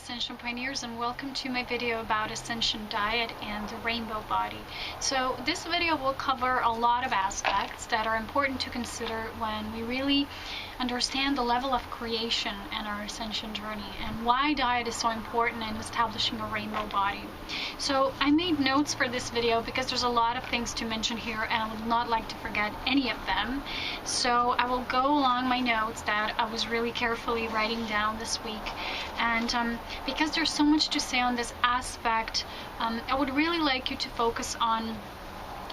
Ascension Pioneers, and welcome to my video about Ascension diet and the rainbow body. So this video will cover a lot of aspects that are important to consider when we really understand the level of creation in our Ascension journey and why diet is so important in establishing a rainbow body. So I made notes for this video because there's a lot of things to mention here and I would not like to forget any of them. So I will go along my notes that I was really carefully writing down this week. And because there's so much to say on this aspect, I would really like you to focus on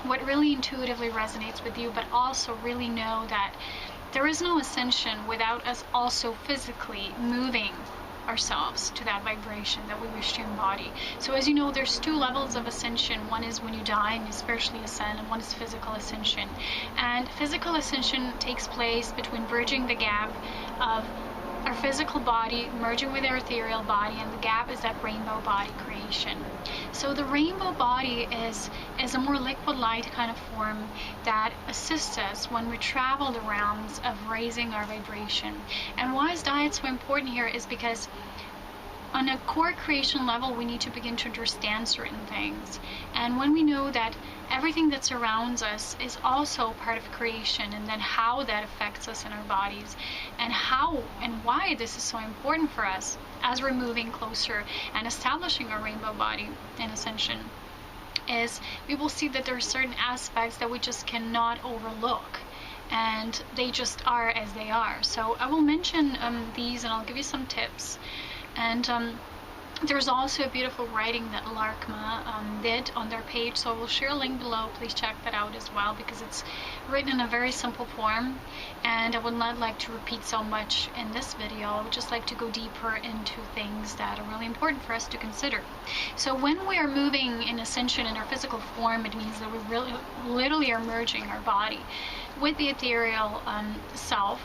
what really intuitively resonates with you, but also really know that there is no ascension without us also physically moving ourselves to that vibration that we wish to embody. So as you know, there's two levels of ascension. One is when you die and you spiritually ascend, and one is physical ascension. And physical ascension takes place between bridging the gap of our physical body merging with our ethereal body, and the gap is that rainbow body creation. So the rainbow body is a more liquid light kind of form that assists us when we travel the realms of raising our vibration. And why is diet so important here is because on a core creation level, we need to begin to understand certain things. And when we know that everything that surrounds us is also part of creation, and then how that affects us in our bodies, and how and why this is so important for us as we're moving closer and establishing our rainbow body in Ascension, is we will see that there are certain aspects that we just cannot overlook. And they just are as they are. So I will mention these, and I'll give you some tips. And there's also a beautiful writing that Larkma did on their page, so I will share a link below. Please check that out as well, because it's written in a very simple form, and I would not like to repeat so much in this video. I would just like to go deeper into things that are really important for us to consider. So when we are moving in Ascension in our physical form, it means that we really literally are merging our body with the ethereal self.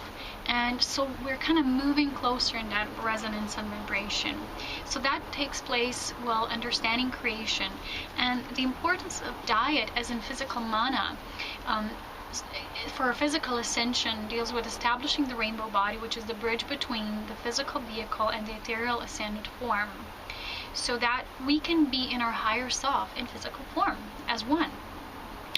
And so we're kind of moving closer in that resonance and vibration. So that takes place while understanding creation. And the importance of diet, as in physical mana, for a physical ascension, deals with establishing the rainbow body, which is the bridge between the physical vehicle and the ethereal ascended form, so that we can be in our higher self in physical form as one.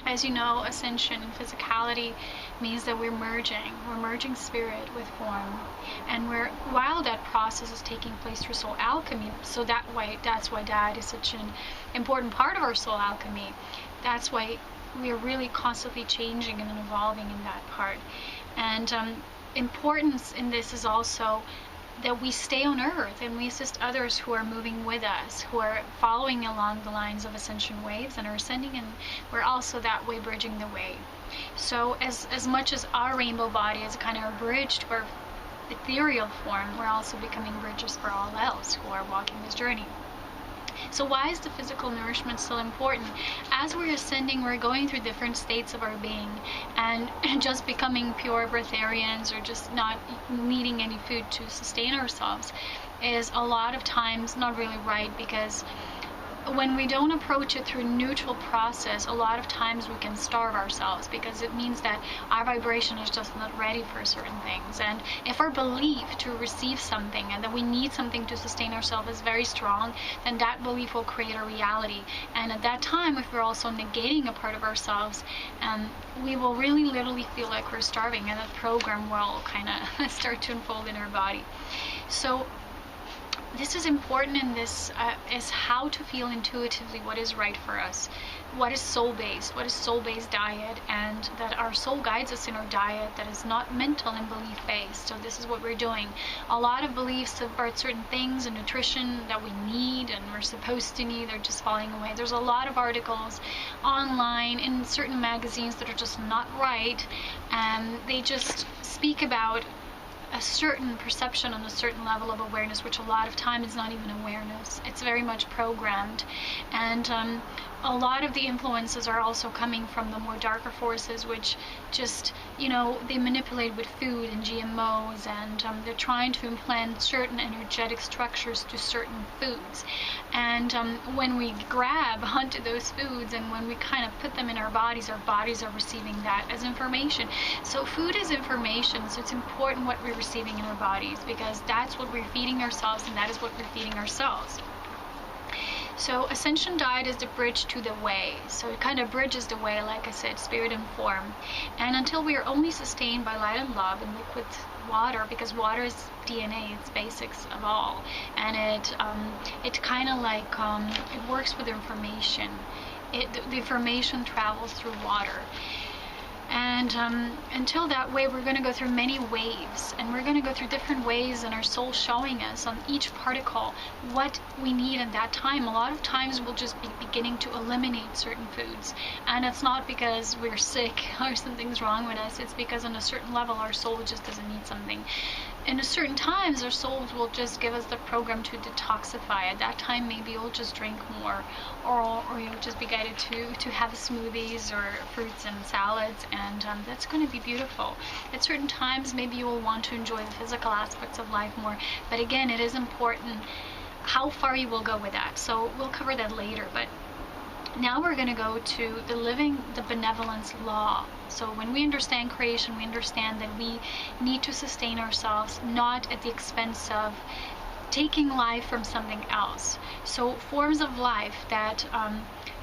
As you know, ascension and physicality means that we're merging spirit with form, and while that process is taking place through soul alchemy, so that's why diet is such an important part of our soul alchemy. That's why we're really constantly changing and evolving in that part. And importance in this is also that we stay on earth and we assist others who are moving with us, who are following along the lines of ascension waves and are ascending, and we're also that way bridging the way. So as much as our rainbow body is kind of a bridge to our ethereal form, we're also becoming bridges for all else who are walking this journey. So why is the physical nourishment still important? As we're ascending, we're going through different states of our being, and just becoming pure breatharians or just not needing any food to sustain ourselves is a lot of times not really right, because when we don't approach it through neutral process, a lot of times we can starve ourselves, because it means that our vibration is just not ready for certain things. And if our belief to receive something and that we need something to sustain ourselves is very strong, then that belief will create a reality. And at that time, if we're also negating a part of ourselves, we will really literally feel like we're starving, and that program will kind of start to unfold in our body. So this is important in this, is how to feel intuitively what is right for us, what is soul-based diet, and that our soul guides us in our diet that is not mental and belief-based. So this is what we're doing. A lot of beliefs about certain things and nutrition that we need and we're supposed to need are just falling away. There's a lot of articles online in certain magazines that are just not right, and they just speak about a certain perception on a certain level of awareness, which a lot of time is not even awareness. It's very much programmed. And a lot of the influences are also coming from the more darker forces, which just, you know, they manipulate with food and GMOs, and they're trying to implant certain energetic structures to certain foods. And when we grab onto those foods and when we kind of put them in our bodies are receiving that as information. So food is information, so it's important what we're receiving in our bodies, because that's what we're feeding ourselves, and that is what we're feeding ourselves. So Ascension diet is the bridge to the way. So it kind of bridges the way, like I said, spirit and form. And until we are only sustained by light and love and liquid water, because water is DNA, it's basics of all. And it kind of like, it works with information. The information travels through water. And until that way, we're going to go through many waves, and we're going to go through different ways, and our soul showing us on each particle what we need in that time. A lot of times we'll just be beginning to eliminate certain foods, and it's not because we're sick or something's wrong with us. It's because on a certain level our soul just doesn't need something. And at certain times our souls will just give us the program to detoxify. At that time maybe you'll just drink more, or you'll just be guided to have smoothies or fruits and salads, and that's going to be beautiful. At certain times maybe you will want to enjoy the physical aspects of life more, but again, it is important how far you will go with that. So we'll cover that later, but now we're going to go to the benevolence law. So when we understand creation, we understand that we need to sustain ourselves, not at the expense of taking life from something else. So forms of life that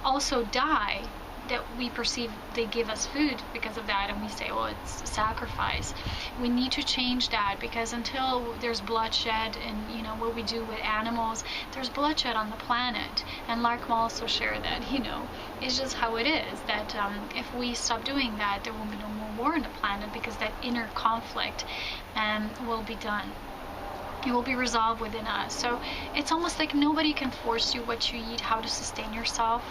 also die, that we perceive they give us food because of that, and we say, well, it's sacrifice. We need to change that, because until there's bloodshed, and you know what we do with animals, there's bloodshed on the planet. And Lark will also share that, you know, it's just how it is, that if we stop doing that, there will be no more war on the planet, because that inner conflict will be done. It will be resolved within us. So it's almost like nobody can force you what you eat, how to sustain yourself.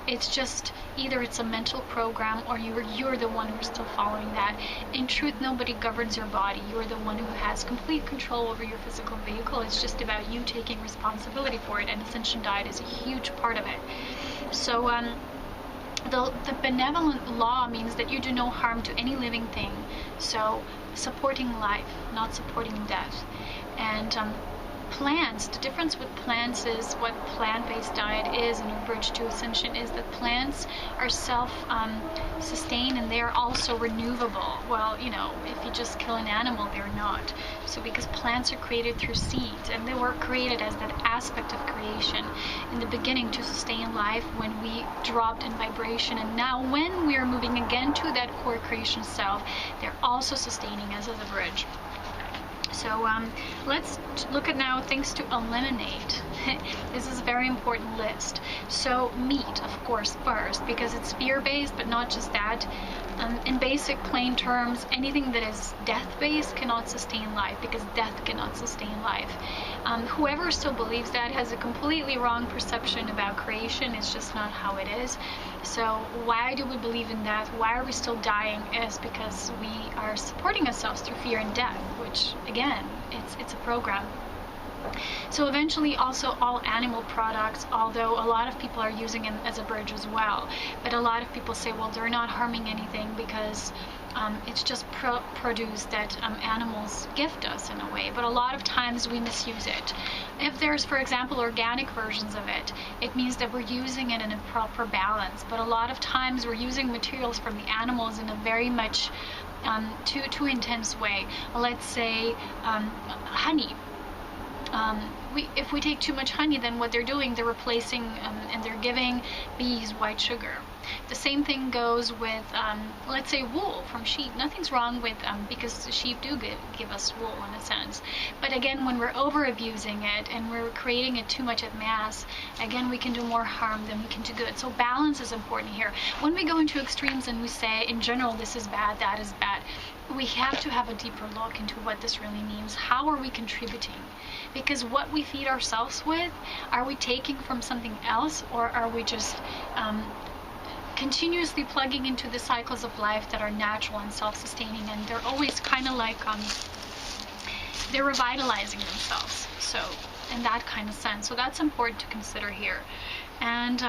It's just either it's a mental program, or you're the one who's still following that. In truth, nobody governs your body. You're the one who has complete control over your physical vehicle. It's just about you taking responsibility for it, and Ascension diet is a huge part of it. So the benevolent law means that you do no harm to any living thing. So supporting life, not supporting death. And plants, the difference with plants is what plant-based diet is, and a bridge to Ascension is that plants are self-sustained, and they are also renewable. Well, you know, if you just kill an animal, they're not. So because plants are created through seeds, and they were created as that aspect of creation in the beginning to sustain life when we dropped in vibration, and now when we are moving again to that core creation self, they're also sustaining us as a bridge. So let's look at now things to eliminate. This is a very important list. So meat, of course, first, because it's fear-based, but not just that. In basic plain terms, anything that is death-based cannot sustain life, because death cannot sustain life. Whoever still believes that has a completely wrong perception about creation. It's just not how it is. So why do we believe in that? Why are we still dying? Is because we are supporting ourselves through fear and death, which again, it's a program. So eventually also all animal products, although a lot of people are using it as a bridge as well, but a lot of people say, well, they're not harming anything because it's just produce that animals gift us in a way, but a lot of times we misuse it. If there's, for example, organic versions of it, it means that we're using it in a proper balance, but a lot of times we're using materials from the animals in a very much too intense way. Let's say honey. If we take too much honey, then what they're doing, they're replacing and they're giving bees white sugar. The same thing goes with, let's say, wool from sheep. Nothing's wrong with, because the sheep do give us wool in a sense. But again, when we're over abusing it and we're creating it too much at mass, again, we can do more harm than we can do good. So balance is important here. When we go into extremes and we say, in general, this is bad, that is bad, we have to have a deeper look into what this really means. How are we contributing? Because what we feed ourselves with, are we taking from something else, or are we just continuously plugging into the cycles of life that are natural and self-sustaining, and they're always kind of like they're revitalizing themselves, so in that kind of sense. So that's important to consider here. And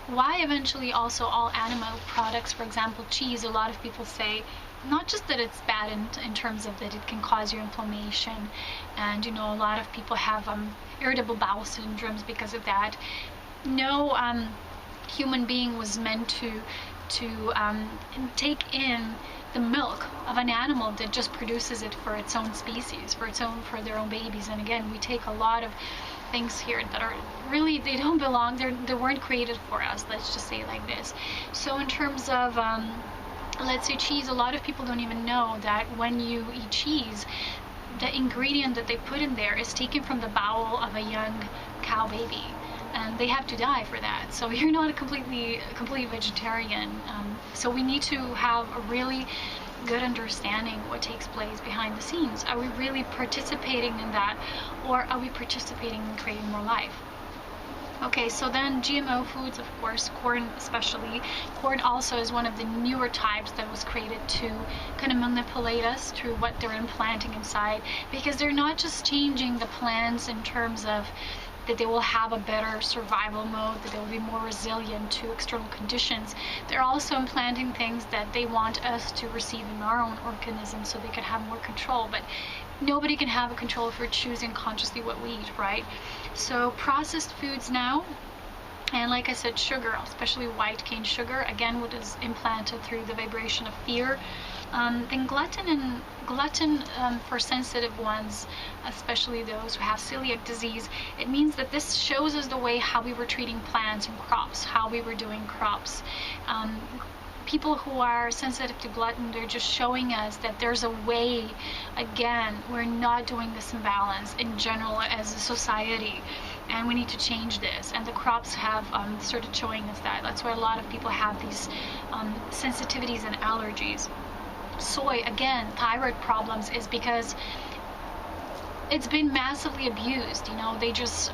Why eventually also all animal products, for example cheese, a lot of people say not just that it's bad in terms of that it can cause you inflammation, and you know, a lot of people have irritable bowel syndromes because of that. No human being was meant to take in the milk of an animal that just produces it for its own species, for their own babies. And again, we take a lot of things here that are really, they don't belong, they weren't created for us, let's just say it like this. So in terms of let's say cheese, a lot of people don't even know that when you eat cheese, the ingredient that they put in there is taken from the bowel of a young cow baby, and they have to die for that. So you're not a complete vegetarian. So we need to have a really good understanding what takes place behind the scenes. Are we really participating in that, or are we participating in creating more life? Okay, so then GMO foods, of course, corn especially. Corn also is one of the newer types that was created to kind of manipulate us through what they're implanting inside, because they're not just changing the plants in terms of that they will have a better survival mode, that they will be more resilient to external conditions. They're also implanting things that they want us to receive in our own organism so they can have more control. But nobody can have a control if we're choosing consciously what we eat, right? So processed foods now, and like I said, sugar, especially white cane sugar, again, what is implanted through the vibration of fear. Then gluten for sensitive ones, especially those who have celiac disease, it means that this shows us the way how we were treating plants and crops, how we were doing crops. People who are sensitive to gluten, they're just showing us that there's a way, again, we're not doing this imbalance in general as a society, and we need to change this. And the crops have started showing us that. That's why a lot of people have these sensitivities and allergies. Soy, again, thyroid problems, is because it's been massively abused. You know, they just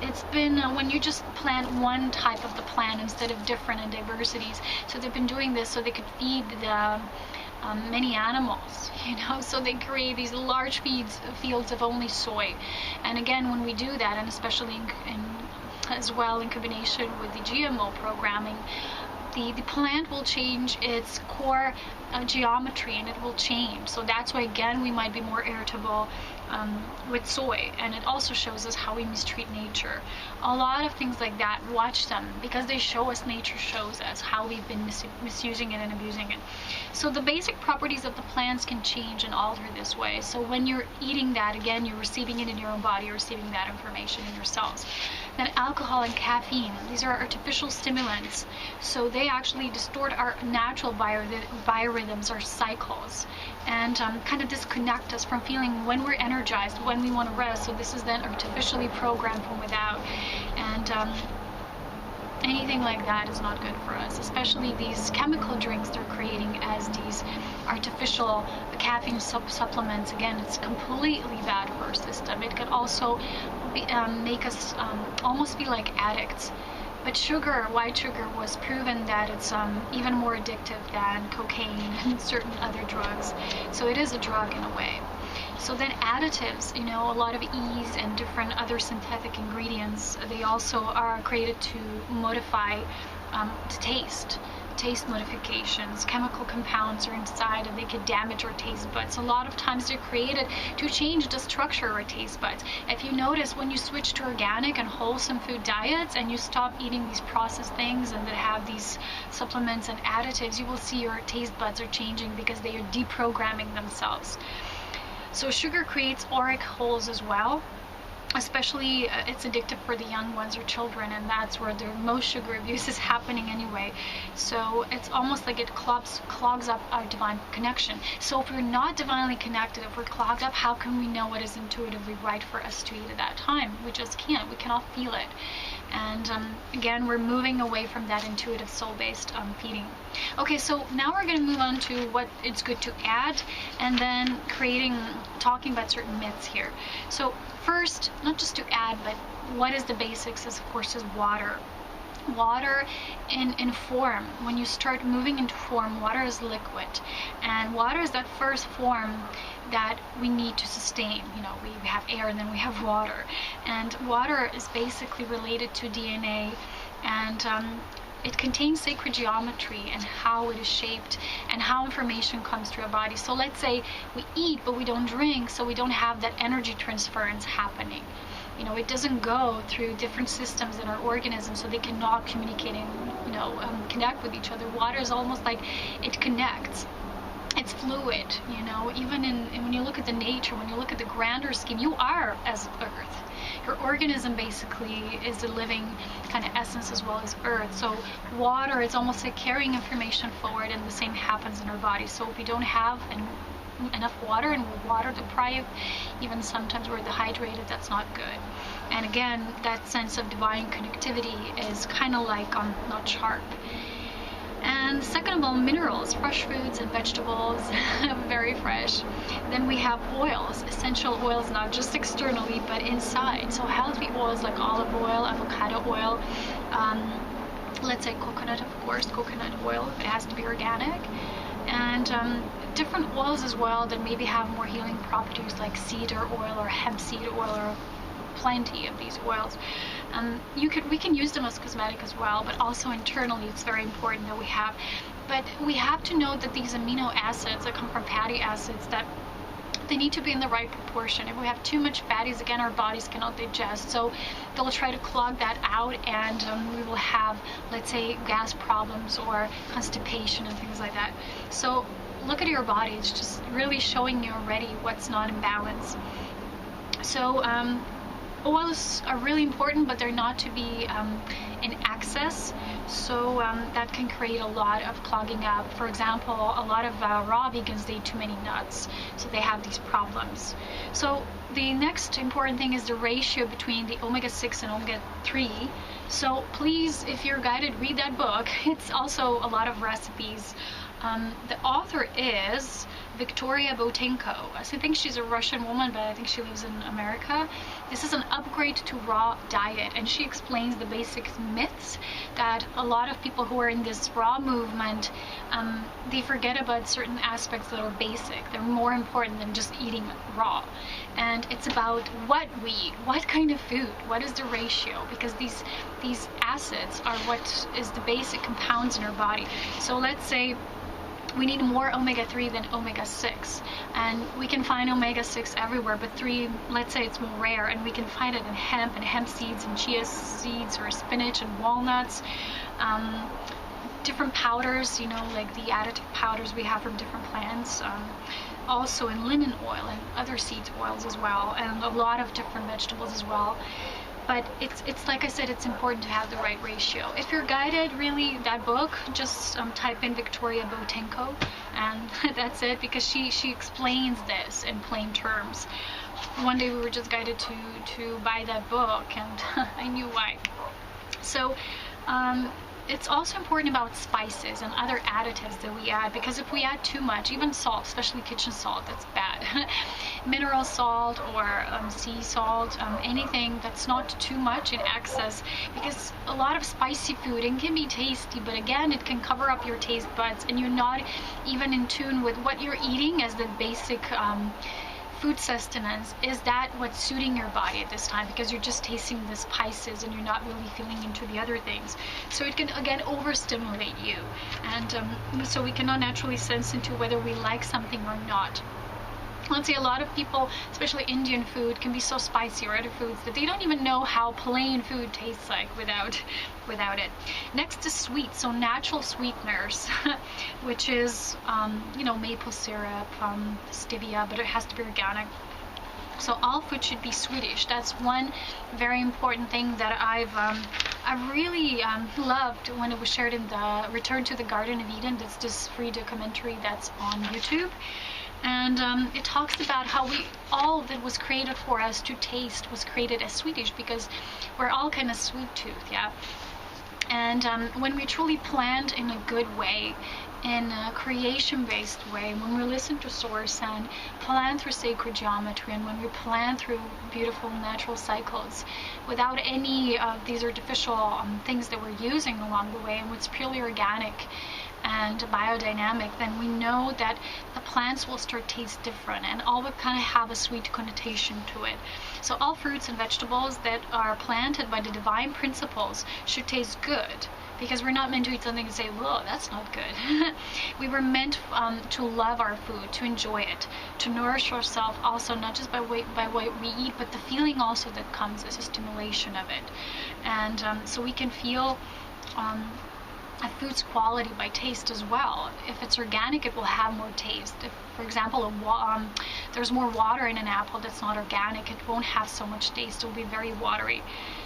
it's been when you just plant one type of the plant instead of different and diversities. So they've been doing this so they could feed the many animals, you know, so they create these large fields of only soy. And again, when we do that, and especially as well in combination with the GMO programming, the plant will change its core geometry, and it will change. So that's why, again, we might be more irritable with soy. And it also shows us how we mistreat nature. A lot of things like that, watch them, because they show us, nature shows us how we've been misusing it and abusing it. So the basic properties of the plants can change and alter this way. So when you're eating that, again, you're receiving it in your own body, you're receiving that information in your cells. Then alcohol and caffeine, these are artificial stimulants. So they actually distort our natural biorhythms, our cycles, and kind of disconnect us from feeling when we're energized, when we want to rest. So this is then artificially programmed from without, and anything like that is not good for us, especially these chemical drinks they're creating as these artificial caffeine supplements. Again, it's completely bad for our system. It could also make us almost be like addicts. But sugar, white sugar, was proven that it's even more addictive than cocaine and certain other drugs. So it is a drug in a way. So then additives, you know, a lot of E's and different other synthetic ingredients, they also are created to modify the taste modifications. Chemical compounds are inside and they can damage our taste buds. A lot of times they're created to change the structure of our taste buds. If you notice, when you switch to organic and wholesome food diets and you stop eating these processed things and that have these supplements and additives, you will see your taste buds are changing because they are deprogramming themselves. So sugar creates auric holes as well. Especially it's addictive for the young ones or children, and that's where the most sugar abuse is happening anyway. So it's almost like it clogs up our divine connection. So if we're not divinely connected, if we're clogged up, how can we know what is intuitively right for us to eat at that time? We just can't. We cannot feel it. And again, we're moving away from that intuitive soul-based feeding. Okay, so now we're going to move on to what it's good to add, and then talking about certain myths here. So first, not just to add, but what is the basics is, of course, is water. Water in form. When you start moving into form, water is liquid, and water is that first form that we need to sustain. You know, we have air and then we have water, and water is basically related to DNA And it contains sacred geometry and how it is shaped and how information comes to our body. So let's say we eat but we don't drink, so we don't have that energy transference happening. You know, it doesn't go through different systems in our organism, so they cannot communicate and, you know, connect with each other. Water is almost like it connects. It's fluid, you know, even when you look at the nature, when you look at the grander scheme, you are as Earth. Your organism basically is a living kind of essence as well as Earth. So water, it's almost like carrying information forward, and the same happens in our body. So if we don't have enough water and we're water deprived, even sometimes we're dehydrated, that's not good. And again, that sense of divine connectivity is kind of like not sharp. And second of all, minerals, fresh foods and vegetables, very fresh. Then we have oils, essential oils, not just externally, but inside. So healthy oils like olive oil, avocado oil, let's say coconut, of course, coconut oil, it has to be organic. And different oils as well that maybe have more healing properties, like cedar oil or hemp seed oil, or plenty of these oils. We can use them as cosmetic as well, but also internally it's very important that we have. But we have to know that these amino acids that come from fatty acids, that they need to be in the right proportion. If we have too much fatties, again, our bodies cannot digest, so they'll try to clog that out, and we will have, let's say, gas problems or constipation and things like that. So look at your body. It's just really showing you already what's not in balance. So oils are really important, but they're not to be in excess. So that can create a lot of clogging up. For example, a lot of raw vegans, they eat too many nuts, so they have these problems. So the next important thing is the ratio between the omega-6 and omega-3. So please, if you're guided, read that book. It's also a lot of recipes. The author is Victoria Botenko. I think she's a Russian woman, but I think she lives in America. This is an upgrade to raw diet, and she explains the basic myths that a lot of people who are in this raw movement, they forget about certain aspects that are basic. They're more important than just eating raw. And it's about what we eat, what kind of food, what is the ratio, because these acids are what is the basic compounds in our body. So let's say we need more omega-3 than omega-6, and we can find omega-6 everywhere, but 3, let's say it's more rare, and we can find it in hemp and hemp seeds and chia seeds or spinach and walnuts. Different powders, you know, like the additive powders we have from different plants, also in linen oil and other seeds oils as well, and a lot of different vegetables as well. But it's like I said, it's important to have the right ratio. If you're guided, really, that book, just type in Victoria Botenko, and that's it, because she explains this in plain terms. One day we were just guided to buy that book, and I knew why. So it's also important about spices and other additives that we add, because if we add too much, even salt, especially kitchen salt, that's bad. Mineral salt or sea salt, anything that's not too much in excess, because a lot of spicy food, it can be tasty, but again, it can cover up your taste buds, and you're not even in tune with what you're eating as the basic food sustenance. Is that what's suiting your body at this time? Because you're just tasting the spices and you're not really feeling into the other things. So it can, again, overstimulate you. And so we cannot naturally sense into whether we like something or not. Let's say a lot of people, especially Indian food, can be so spicy, or other foods, that they don't even know how plain food tastes like without it. Next is sweet, so natural sweeteners, which is, you know, maple syrup, stevia, but it has to be organic. So all food should be sweetish. That's one very important thing that I really loved when it was shared in the Return to the Garden of Eden. That's this free documentary that's on YouTube. And it talks about how all that was created for us to taste was created as sweetish, because we're all kind of sweet tooth, yeah. And when we truly plant in a good way, in a creation-based way, when we listen to Source and plan through sacred geometry, and when we plan through beautiful natural cycles without any of these artificial things that we're using along the way, and what's purely organic, and biodynamic, then we know that the plants will start to taste different and all will kind of have a sweet connotation to it. So all fruits and vegetables that are planted by the divine principles should taste good, because we're not meant to eat something and say, whoa, that's not good. We were meant to love our food, to enjoy it, to nourish ourselves also, not just by what we eat, but the feeling also that comes as a stimulation of it. And so we can feel a food's quality by taste as well. If it's organic, it will have more taste. If, for example, there's more water in an apple that's not organic, it won't have so much taste. It will be very watery.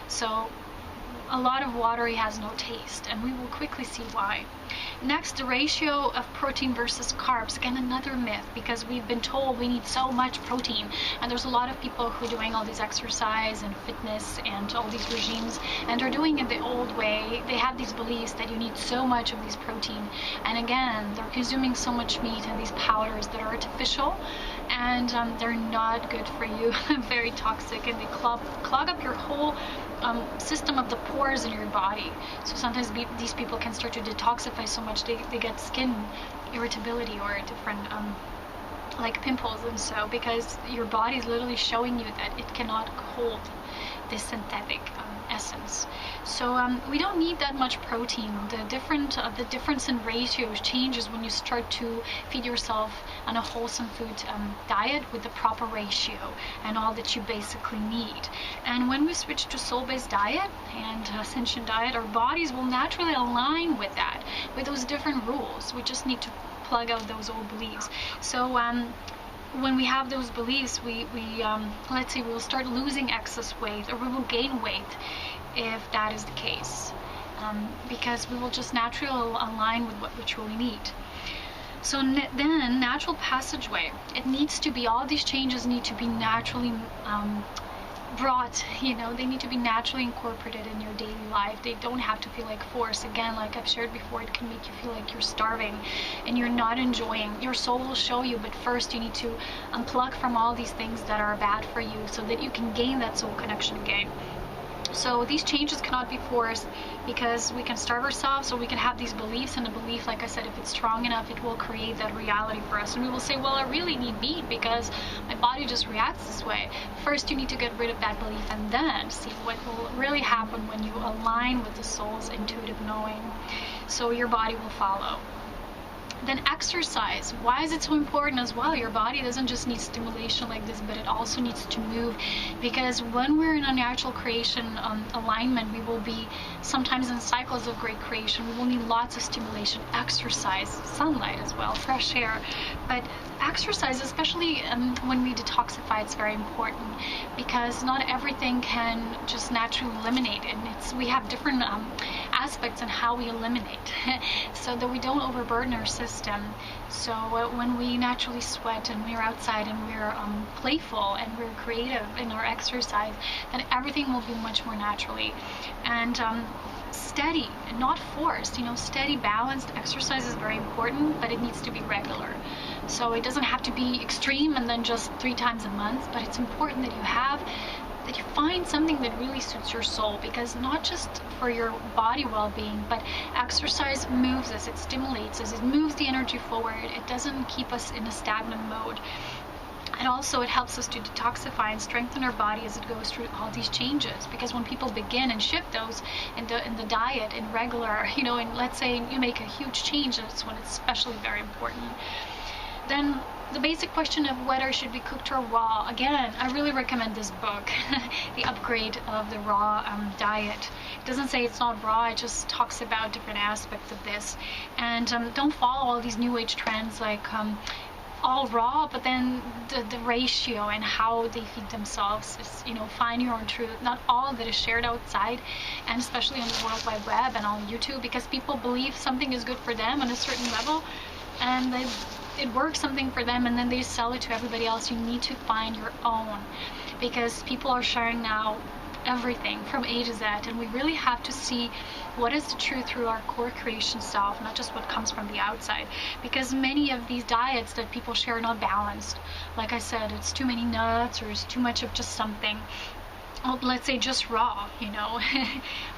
So a lot of watery has no taste, and we will quickly see why. Next, the ratio of protein versus carbs. Again, another myth, because we've been told we need so much protein, and there's a lot of people who are doing all these exercise and fitness and all these regimes, and they're doing it the old way. They have these beliefs that you need so much of this protein, and again, they're consuming so much meat and these powders that are artificial, and they're not good for you. Very toxic, and they clog up your whole system of the pores in your body. So sometimes these people can start to detoxify so much they get skin irritability or different like pimples and so, because your body is literally showing you that it cannot hold this synthetic essence. So we don't need that much protein. The difference in ratios changes when you start to feed yourself on a wholesome food diet with the proper ratio and all that you basically need. And when we switch to soul-based diet and Ascension diet, our bodies will naturally align with that, with those different rules. We just need to plug out those old beliefs. So when we have those beliefs, we let's say we will start losing excess weight, or we will gain weight if that is the case, because we will just naturally align with what we truly need. So then natural passageway, it needs to be, all these changes need to be naturally brought, they need to be naturally incorporated in your daily life. They don't have to feel like force. Again, like I've shared before, it can make you feel like you're starving and you're not enjoying. Your soul will show you, but first you need to unplug from all these things that are bad for you so that you can gain that soul connection again. So these changes cannot be forced, because we can starve ourselves, or we can have these beliefs, and the belief, like I said, if it's strong enough, it will create that reality for us. And we will say, well, I really need meat because my body just reacts this way. First, you need to get rid of that belief and then see what will really happen when you align with the soul's intuitive knowing. So your body will follow. Then exercise. Why is it so important as well? Your body doesn't just need stimulation like this, but it also needs to move, because when we're in a natural creation alignment, we will be sometimes in cycles of great creation. We will need lots of stimulation, exercise, sunlight as well, fresh air. But exercise, especially when we detoxify, it's very important, because not everything can just naturally eliminate, and we have different aspects in how we eliminate so that we don't overburden our system. So when we naturally sweat and we're outside and we're playful and we're creative in our exercise, then everything will be much more naturally and steady and not forced. Steady, balanced exercise is very important, but it needs to be regular. So it doesn't have to be extreme and then just 3 times a month, but it's important that you find something that really suits your soul, because not just for your body well-being, but exercise moves us, it stimulates us, it moves the energy forward, it doesn't keep us in a stagnant mode. And also it helps us to detoxify and strengthen our body as it goes through all these changes, because when people begin and shift those in the diet, in regular, and let's say you make a huge change, that's when it's especially very important. Then the basic question of whether it should be cooked or raw. Again, I really recommend this book, The Upgrade of the Raw Diet. It doesn't say it's not raw, it just talks about different aspects of this. And don't follow all these new age trends like all raw, but then the ratio and how they feed themselves is, find your own truth. Not all of it is shared outside, and especially on the World Wide Web and on YouTube, because people believe something is good for them on a certain level, and it works something for them, and then they sell it to everybody else. You need to find your own, because people are sharing now everything from A to Z, and we really have to see what is the truth through our core creation self, not just what comes from the outside, because many of these diets that people share are not balanced. Like I said, it's too many nuts, or it's too much of just something. let's say just raw,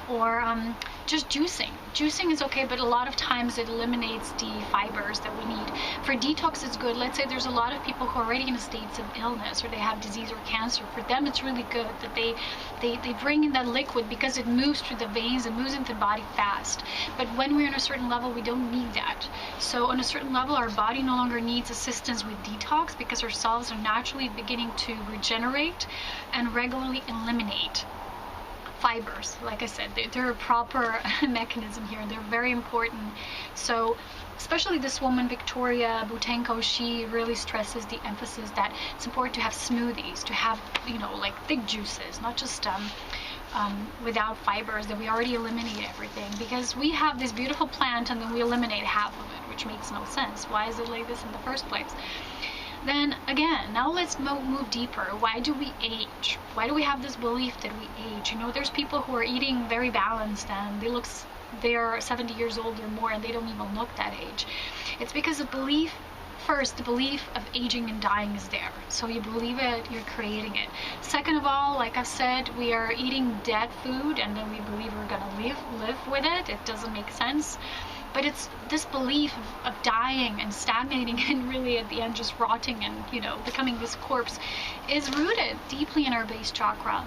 or just juicing. Juicing is okay, but a lot of times it eliminates the fibers that we need. For detox, it's good. Let's say there's a lot of people who are already in states of illness, or they have disease or cancer. For them, it's really good that they bring in that liquid, because it moves through the veins and moves into the body fast. But when we're on a certain level, we don't need that. So on a certain level, our body no longer needs assistance with detox, because our cells are naturally beginning to regenerate and regularly eliminate fibers. Like I said, they're a proper mechanism here. They're very important. So especially this woman, Victoria Butenko, she really stresses the emphasis that it's important to have smoothies, to have, like thick juices, not just without fibers, that we already eliminate everything, because we have this beautiful plant and then we eliminate half of it, which makes no sense. Why is it like this in the first place? Then again, now let's move deeper. Why do we age? Why do we have this belief that we age? There's people who are eating very balanced and they're 70 years old or more, and they don't even look that age. It's because the belief of aging and dying is there. So you believe it, you're creating it. Second of all, like I said, we are eating dead food, and then we believe we're gonna live with it. It doesn't make sense. But it's this belief of dying and stagnating and really at the end just rotting and, becoming this corpse is rooted deeply in our base chakra.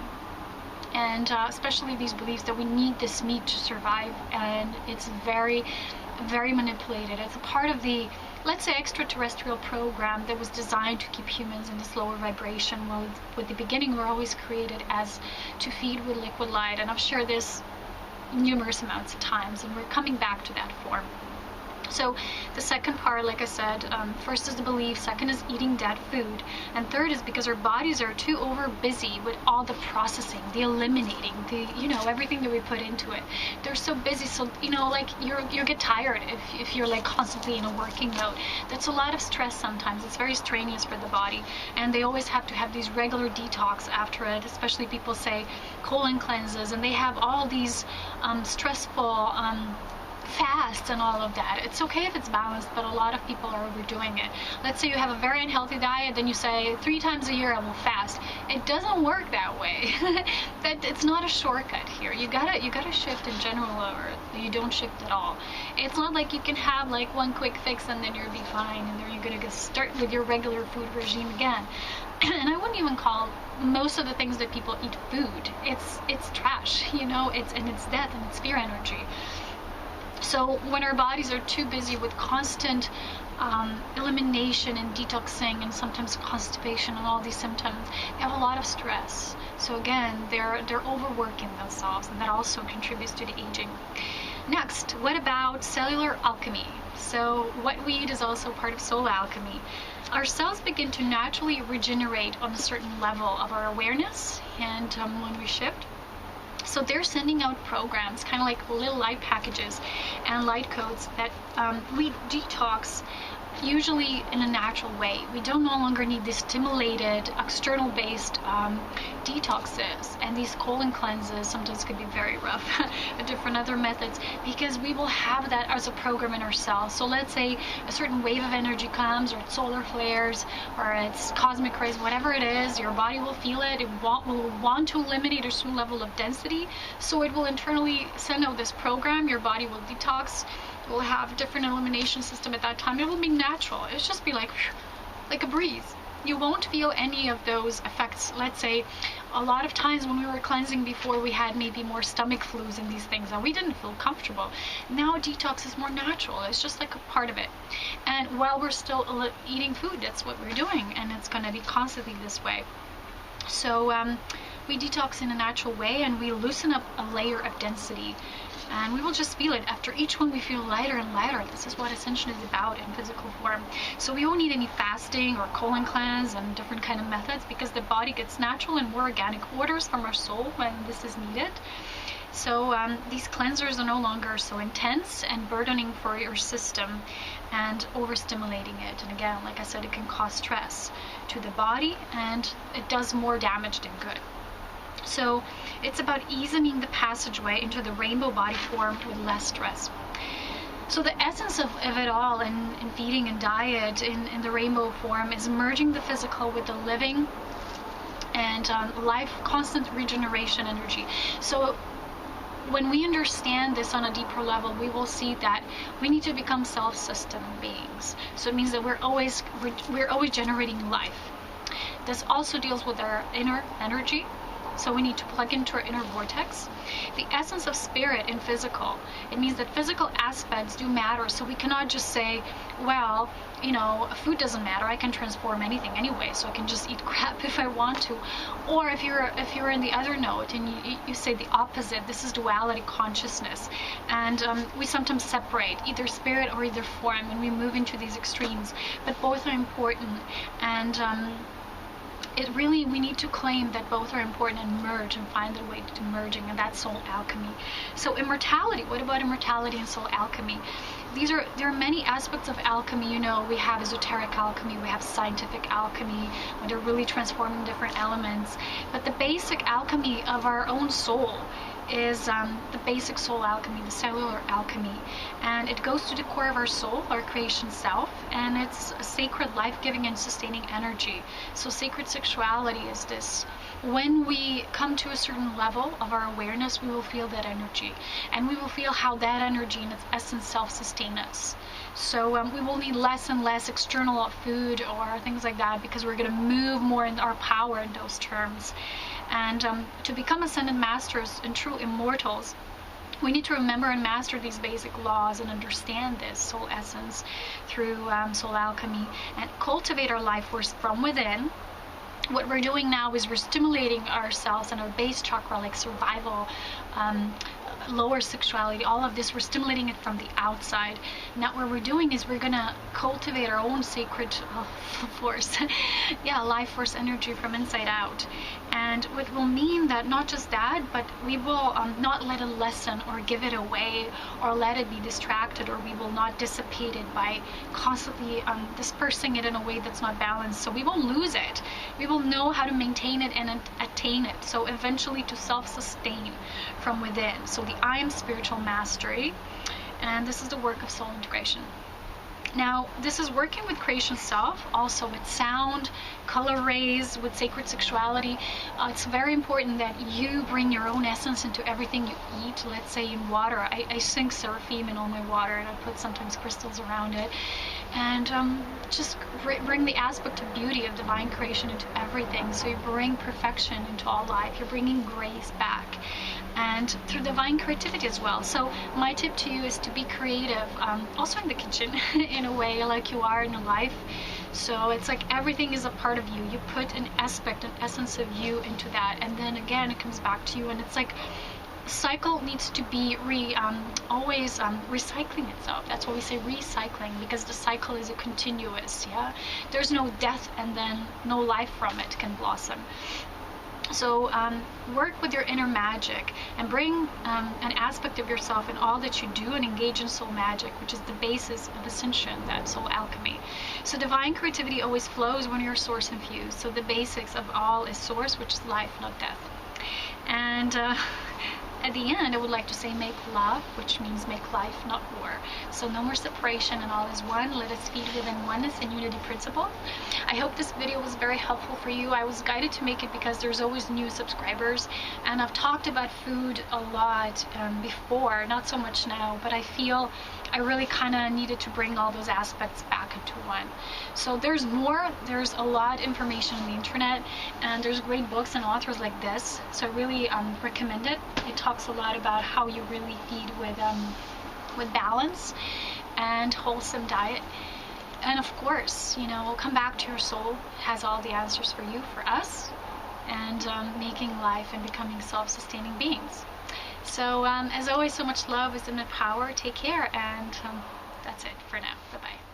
And especially these beliefs that we need this meat to survive, and it's very, very manipulated. It's a part of the, let's say, extraterrestrial program that was designed to keep humans in this lower vibration. Well, with the beginning, we're always created as to feed with liquid light, and I've shared this numerous amounts of times, and we're coming back to that form. So the second part, like I said, first is the belief, second is eating dead food, and third is because our bodies are too over busy with all the processing, the eliminating, the everything that we put into it. They're so busy, so like you get tired if you're like constantly in a working mode. That's a lot of stress sometimes. It's very strenuous for the body, and they always have to have these regular detox after it. Especially people say colon cleanses, and they have all these stressful fasts and all of that. It's okay if it's balanced, but a lot of people are overdoing it. Let's say you have a very unhealthy diet, then you say 3 times a year I will fast. It doesn't work that way. It's not a shortcut here. You gotta shift in general, or you don't shift at all. It's not like you can have like one quick fix and then you'll be fine, and then you're gonna start with your regular food regime again. And I wouldn't even call most of the things that people eat food. It's trash, it's death and it's fear energy. So when our bodies are too busy with constant elimination and detoxing, and sometimes constipation and all these symptoms, they have a lot of stress. So again, they're overworking themselves, and that also contributes to the aging. Next, what about cellular alchemy? So what we eat is also part of soul alchemy. Our cells begin to naturally regenerate on a certain level of our awareness, and when we shift. So they're sending out programs, kind of like little light packages and light codes that we detox usually in a natural way. We don't no longer need these stimulated, external-based detoxes, and these colon cleanses sometimes could be very rough, different other methods, because we will have that as a program in our cells. So let's say a certain wave of energy comes, or it's solar flares, or it's cosmic rays, whatever it is, your body will feel it. It will want to eliminate a certain level of density, so it will internally send out this program. Your body will detox. We'll have different elimination system at that time. It will be natural. It'll just be like a breeze. You won't feel any of those effects. Let's say a lot of times when we were cleansing before, we had maybe more stomach flus and these things, and we didn't feel comfortable. Now detox is more natural. It's just like a part of it. And while we're still eating food, that's what we're doing, and it's going to be constantly this way. So we detox in a natural way, and we loosen up a layer of density. And we will just feel it. After each one, we feel lighter and lighter. This is what Ascension is about in physical form. So we won't need any fasting or colon cleanse and different kind of methods, because the body gets natural and more organic orders from our soul when this is needed. So these cleansers are no longer so intense and burdening for your system and overstimulating it. And again, like I said, it can cause stress to the body, and it does more damage than good. So it's about easing the passageway into the rainbow body form with less stress. So the essence of it all in feeding and diet in the rainbow form is merging the physical with the living and life, constant regeneration energy. So when we understand this on a deeper level, we will see that we need to become self-sustaining beings. So it means that we're always generating life. This also deals with our inner energy. So we need to plug into our inner vortex. The essence of spirit and physical. It means that physical aspects do matter. So we cannot just say, well, you know, food doesn't matter. I can transform anything anyway, so I can just eat crap if I want to. Or if you're in the other note and you say the opposite, this is duality consciousness. And we sometimes separate either spirit or either form, and we move into these extremes. But both are important. And we need to claim that both are important and merge and find a way to merging, and that's soul alchemy. So immortality, what about immortality and soul alchemy? There are many aspects of alchemy. You know, we have esoteric alchemy, we have scientific alchemy, when they're really transforming different elements. But the basic alchemy of our own soul is the basic soul alchemy, the cellular alchemy, and it goes to the core of our soul, our creation self, and it's a sacred, life-giving and sustaining energy. So sacred sexuality is this. When we come to a certain level of our awareness, we will feel that energy, and we will feel how that energy in its essence self-sustain us. So we will need less and less external food or things like that, because we're going to move more in our power in those terms. And to become ascended masters and true immortals, we need to remember and master these basic laws and understand this soul essence through soul alchemy, and cultivate our life force from within. What we're doing now is we're stimulating ourselves and our base chakra, like survival, lower sexuality, all of this, we're stimulating it from the outside. Now what we're doing is we're gonna cultivate our own sacred force, life force energy from inside out. And what will mean that not just that, but we will not let it lessen or give it away or let it be distracted, or we will not dissipate it by constantly dispersing it in a way that's not balanced. So we won't lose it. We will know how to maintain it and attain it. So eventually to self-sustain from within. So the I am spiritual mastery, and this is the work of soul integration. Now, this is working with creation self, also with sound, color rays, with sacred sexuality. It's very important that you bring your own essence into everything you eat. Let's say in water, I sink seraphim in all my water, and I put sometimes crystals around it. And just bring the aspect of beauty of divine creation into everything. So you bring perfection into all life. You're bringing grace back. And through divine creativity as well. So my tip to you is to be creative, also in the kitchen, in a way like you are in life. So it's like everything is a part of you. You put an aspect, an essence of you into that, and then again it comes back to you. And it's like cycle needs to be always recycling itself. That's why we say recycling, because the cycle is a continuous. There's no death and then no life from it can blossom. So work with your inner magic and bring an aspect of yourself in all that you do, and engage in soul magic, which is the basis of Ascension, that soul alchemy. So divine creativity always flows when you're source infused. So the basics of all is source, which is life, not death. And at the end, I would like to say make love, which means make life, not war. So no more separation, and all is one. Let us feed within oneness and unity principle. I hope this video was very helpful for you. I was guided to make it because there's always new subscribers, and I've talked about food a lot before, not so much now, but I feel I really kind of needed to bring all those aspects back into one. So there's more. There's a lot of information on the internet, and there's great books and authors like this. So I really recommend it. It talks a lot about how you really feed with balance and wholesome diet. And of course, you know, come back to your soul, has all the answers for you, for us, and making life and becoming self-sustaining beings. So as always, so much love is in the power. Take care, and that's it for now. Bye-bye.